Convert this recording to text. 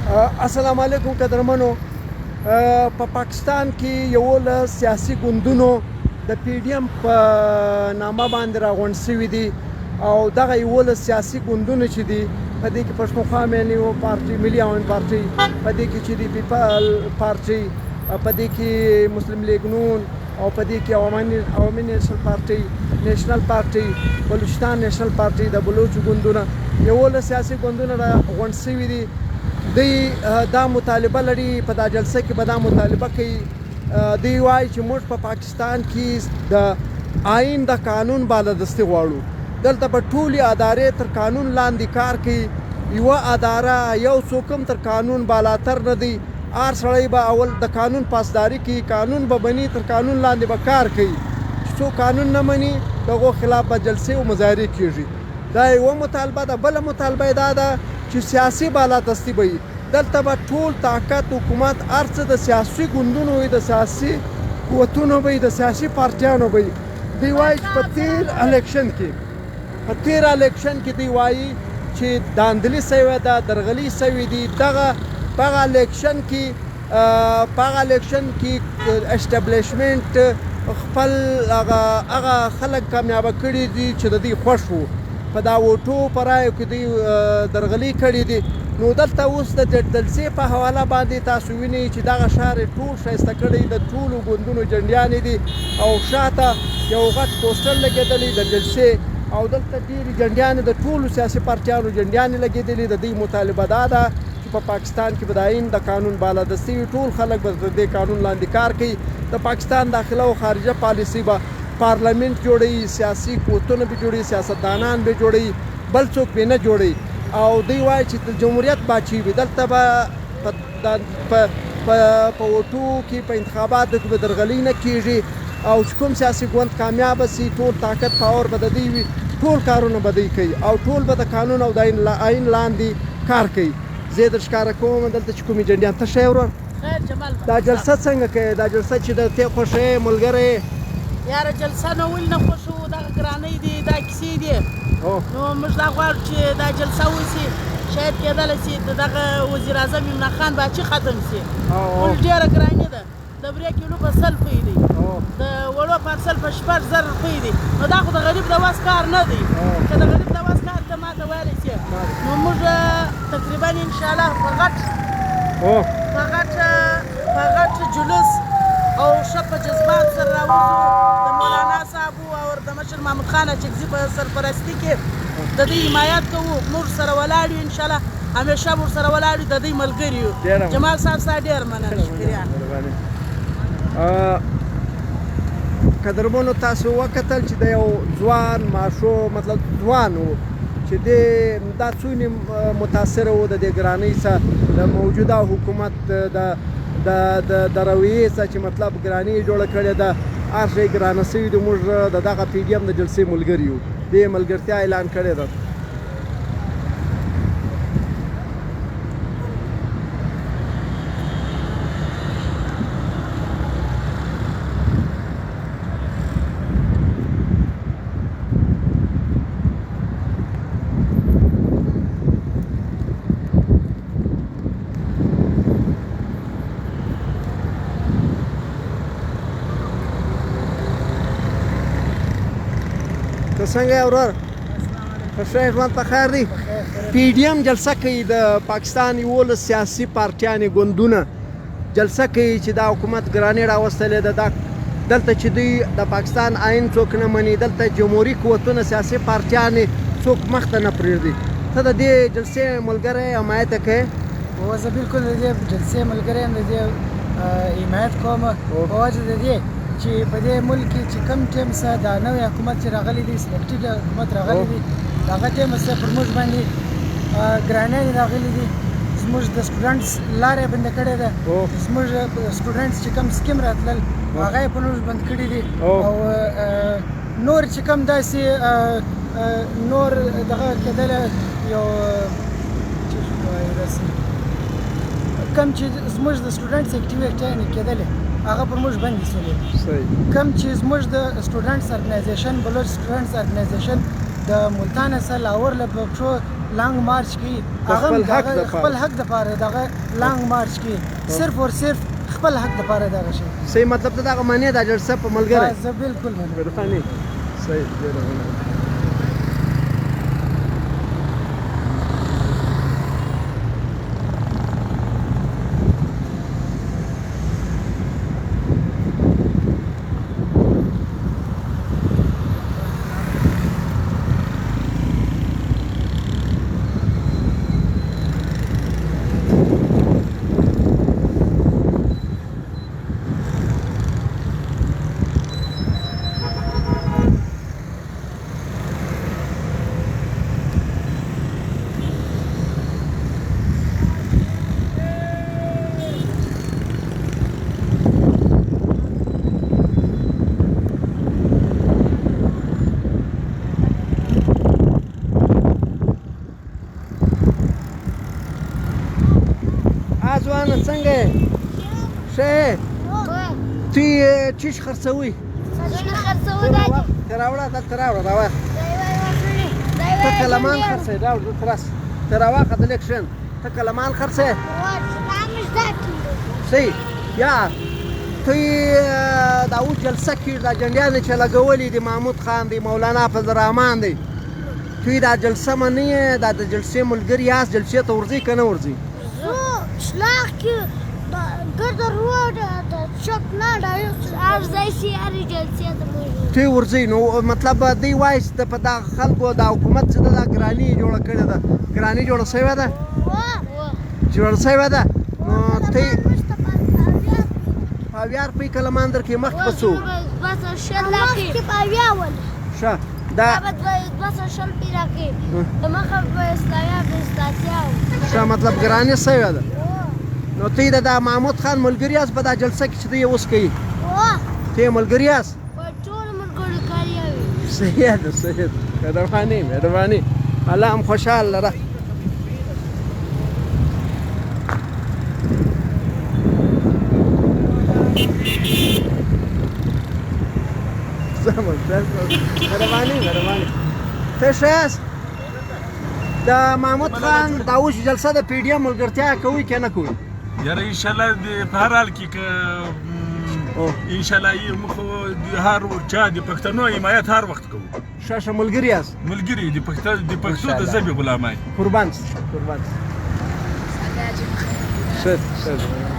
السلام علیکم قدرمنو. په پاکستان کې یو له سیاسي ګوندونو د پی ډی ایم په نامه باندې راغونډ شوي دي او دغه یو له سیاسي ګوندونه چې دي په دې کې پښتونخوا ملي پارټي، ملي عوامي پارټي، په دې کې چې دی پیپل پارټي، په دې کې مسلم لیگ نون او په دې کې عوامي نیشنل پارټي، نیشنل پارټي، بلوچستان نیشنل پارټي، د بلوچ ګوندونه یو له سیاسي ګوندونه راغونډ شوي دي. دوی دا مطالبه لري، په دا جلسه کې به دا مطالبه کوي. دوی وایي چې موږ په پاکستان کې د آئین د قانون بالادستي غواړو. دلته به ټولې ادارې تر قانون لاندې کار کوي. یوه اداره یو څوک هم تر قانون بالاتر نه دی. هر سړی به اول د قانون پاسداري کوي، قانون به مني، تر قانون لاندې به کار کوي. چې څوک قانون نه مني دغو خلاف به جلسې او مظاهرې کیږي. دا یوه مطالبه ده. بله مطالبه دا ده چې سیاسي بالادستي به وي. دلته به ټول طاقت حکومت هر څه د سیاسي ګوندونو وي، د سیاسي قوتونو به وي، د سیاسي پارټیانو به وي. دوی وایي چې په تیر الیکشن کې دوی وایي چې داندلي سوې ده، درغلي سوي دي. په هغه الیکشن کې اسټابلیشمنټ خپل هغه خلک کامیابه کړي دي چې د دوی خوښ وو. په دا ووټو په رایو کې دوی درغلي کړي دي. نو دلته اوس د جلسې په حواله باندې تاسو وینئ چې دغه ښار یې ټول ښایسته کړی، د ټولو ګوندونو جنډیانې دي او شاته یو غټ پوسټر لګېدلی د جلسې، او دلته ډېرې جنډیانې د ټولو سیاسي پارټیانو جنډیانې لګېدلي. د دوی مطالبه دا ده چې په پاکستان کې به د آئین د قانون بالادستي وي، ټول خلک به د دې قانون لاندې کار کوي. د پاکستان داخله او خارجه پالیسي به پارلمنټ جوړوي، سیاسي قوتونه به جوړوي، سیاستدانان به جوړوي، بل څوک به نه جوړوي. او دوی وایي چې د جمهوریت باچي وي. دلته به په ووټو کې په انتخاباتو کې به درغلي نه کیږي، او چې کوم سیاسي ګوند کامیابه سي ټول طاقت پاور به د دوی وي، ټول کارونه به دوی کوي او ټول به د قانون او د آئین لاندې کار کوي. زه یې در ښکاره کوم دلته چې کومې جنډیان. ته ښه یې ورور؟ دا جلسه څنګه کوې؟ دا جلسه چې د ته خوښه ملګری یاره جلسه نو ولې نه خوښو؟ دغه ګرانۍ دي، دا کیسې دي. نو موږ دا غواړو چې دا جلسه وشي. شاید کېدلی شي دغه وزیر اعظم عمران خان باچي ختم شي. ولې ډېره ګراني ده. د بریک کیلو په 100 روپۍ دي، د وړو پارسل په 6000 روپۍ دي. نو دا خو د غریب د وس کار نه دی. که د غریب د وس کار ته ماته ویلی شي، نو موږ تقریبا انشاءالله په غټ جلوس او ښه په جذبات سره راوځو. د مولانا صاحبو او د مشر محمود خان اچکزي په سرپرستي کې د دوی حمایت کوو. موږ سره ولاړ یو، انشاءالله همیشه موږ سره ولاړ یو، د دوی ملګري یو. جمال صاحب ستا ډېر مننه، شکریه. قدرمنو، تاسو وکتل چې د یو ځوان ماشوم، مطلب ځوان و چې دا څومره متاثره و د دې ګرانۍ څخه، د موجوده حکومت د رویې څخه، چې مطلب ګرانۍ یې جوړه کړې ده، هر شی ګرانه شوي دي. موږ د دغه پی ډي ایم د جلسې ملګري یو، دې ملګرتیا اعلان کړې ده. ته څنګه یې ورور؟ ښه ژوند په خیر دی. پی ډي ایم جلسه کوي، د پاکستان 11 سیاسي پارټیانې ګوندونه جلسه کوي چې دا حکومت ګرانۍ راوستلې ده. دلته چې دوی د پاکستان آئین څوک نه مني، دلته جمهوري قوتونه سیاسي پارټیانې څوک مخته نه پرېږدي. ته د دې جلسې ملګری حمایت یې کوې؟ زه بالکل د دې جلسې ملګری یم، د دې حمایت کوم په وجه د دې چې په دې ملک کې چې کم ټیم څخه دا نوی حکومت چې راغلی دی، سلیکټډ حکومت راغلی دی، د هغه ټیم څخه پر موږ باندې ګرانۍ راغلي دي. زموږ د سټوډنټس لاره یې بنده کړې ده. زموږ سټوډنټس چې کم سکیم راتلل هغه یې په موږ بند کړي دي، او نور چې کم داسې نور دغه کېدلی یو کم چې زموږ د سټوډنټس اکټیویټیانې کېدلې هغه پر موږ باندې شولې. کم چې زموږ د سټوډنټس ارګنایزیشن، بلوچ سټوډنټس ارګنایزیشن د ملتان اصل لاور له پښو لانګ مارچ کوي هغه خپل حق د پاره دغه لانګ مارچ کوي صرف اور صرف خپل حق د پاره دغه شي صحیح مطلب ته دغه معنی د جلسه په ملګری زه بالکل مهرباني صحیح ډېره مننه ځوانه څنګه یې ښه یې ته یې چیش خرڅوي ته راوړه دلته راوړه راواخله ته کلمان خرڅوې راوړه دلته راسه ته راواخله د لږ کښېنه ته کلمان خرڅوې صحیح یا ته یې دا اوس جلسه کې دا جنډیانې چې لګولي دي محمود خان دی مولانا فضل الرحمن دی ته یې دا جلسه منې یې دا د جلسې ملګري یاست جلسې ته ورځئ که نه ورځئ شلاق کې ګرد روډ د چوک نه ارزای سي هرې جلسې ته موجود ته ورځئ نو مطلب دوی وایي چې په دغه خلکو د حکومت چې ده دا ګراني یې جوړه کړې ده ګراني جوړه شوې ده جوړه شوې ده نو ته یې په اویار په کلمان در کې مخکې په څو مخکې په اویا ول ښه دا بس شل پیرا کې د مخه په اسلامیا په استاتیا ښه مطلب ګراني شوې ده نو ته یې د محمود خان ملګري یاست په دا جلسه کې چې دی اوس کوي ته یې ملګري یاست په ټولو ملګرو کاریا وي صحیح ده صحیح ده مهرباني مهرباني الله هم خوشحال لره مهرباني مهرباني ته ښه یاست د محمود خان دا اوس جلسه د پی ډي ایم ملګرتیا کوي که نه کوي یاره انشاءالله په هر حال کې که انشاءالله یې موږ هر چا د پښتنو حمایت هر وخت کوو ښه ښه ملګري یاست ملګري د پښتو د ژبې غلامای قربان قربان ښه ښه